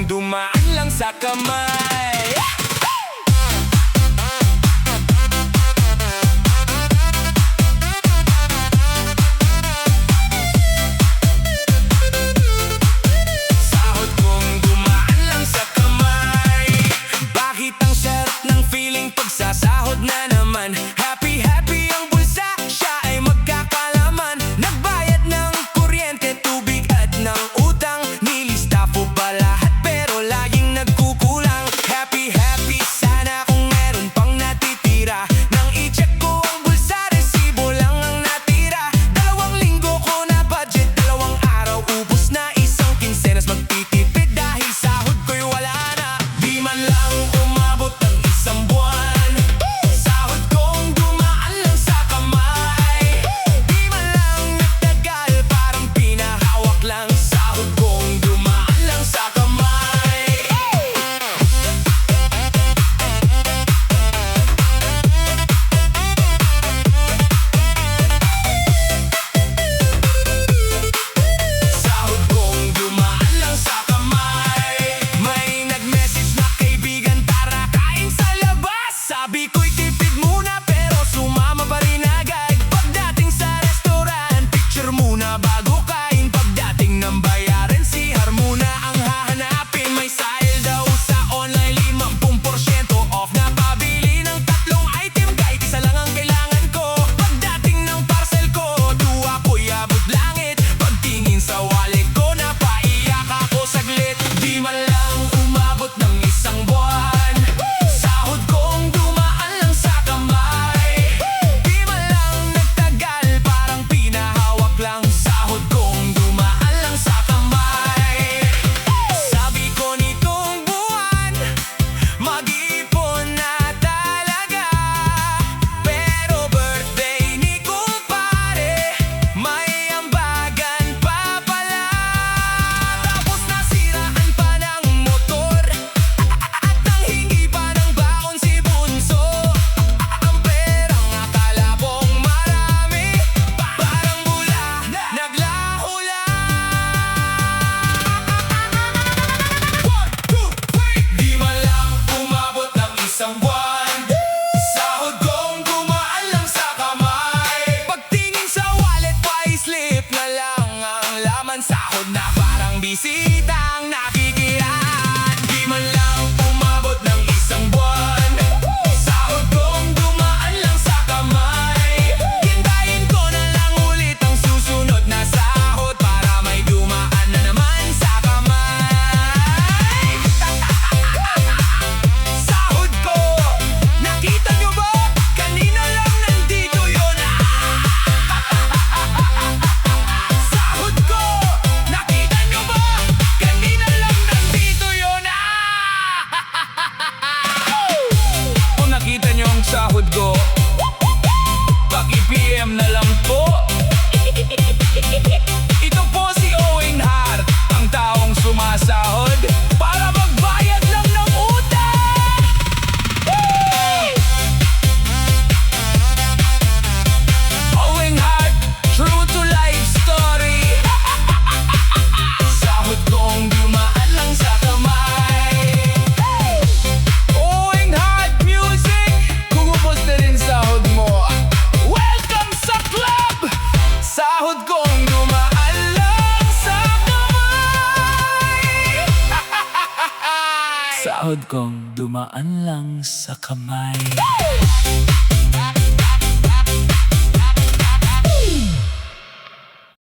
kong dumaan lang sa kamay. Sahod kong dumaan lang sa kamay. Bakit ang sarap ng feeling pagsasahod na naman? Happy happy ang bulsa, siya ay magkakalaman. Nagbayad ng kuryente, tubig at ng utang. Nilista po ba lahat pero laging nagkukulang? Happy happy sana kung meron pang natitira. Nang i-check ko ang bulsa, resibo lang ang natira. 2 linggo ko na budget, 2 araw ubos na. Isang kinsenas magtitipid dahil sahod ko'y wala na. Di man lang umabot ang isang buwan, sahod kong dumaan lang sa kamay. Di man lang nagtagal, parang pinahawak lang. Sahod kong dumaan lang sa kamay. Sahod kong dumaan lang sa kamay. May nag-message na kaibigan, tara kain sa labas. Sabi ko'y tipid muna pero sumama pa rin agad. Pagdating sa restaurant, picture muna bago kain. Pagdating ng bayaran, si Harmona ang hahanapin. May sale daw sa online, 50% off na pabili ng 3 item. Kahit isa lang ang kailangan ko. Pagdating ng parcel ko, tuwa ko'y abot langit. Pagtingin sa wallet ko, napaiyak ako saglit. Di man lang umabot ng isang buwan, sahod kong dumaan lang sa kamay. Di man lang nagtagal, parang pinahawak lang. Sahod kong dumaan lang sa kamay. Sabi ko nitong buwan, mag-ipon na talaga. Pero birthday ni kumpare, may ambagan pa pala. Tapos nasiraan pa ng motor at nanghingi pa ng baon si Bunso. Ang perang akala kong marami, parang bula, naglaho lang. 1, 2, 3. Di man lang umabot ng isang buwan, sahod kong dumaan lang sa kamay. Pagtingin sa wallet, payslip na lang ang laman. Sahod na parang bisitang nakikiraan. Di man lang umabot ng isang buwan, sahod kong dumaan lang sa kamay. Hintayin ko na lang ulit ang susunod na sahod para may dumaan na naman sa kamay. Sahod ko, nakita nyo ba? Kanina lang nandito yun. Sahod ko, nakita nyo ba? Kanina lang nandito yun. Kung nakita nyo ang sahod ko, pag-i-PM na lang po. Ito po si Owen Hart, ang taong sumasahod para magbayad lang ng utang. Owen Hart, true to life story. Sahod kong dumaan lang sa kamay. Owen Hart Music, kung upos na rin sahod mo, welcome sa club! Sahod kong dumaan lang sa kamay. Sahod kong dumaan lang sa kamay.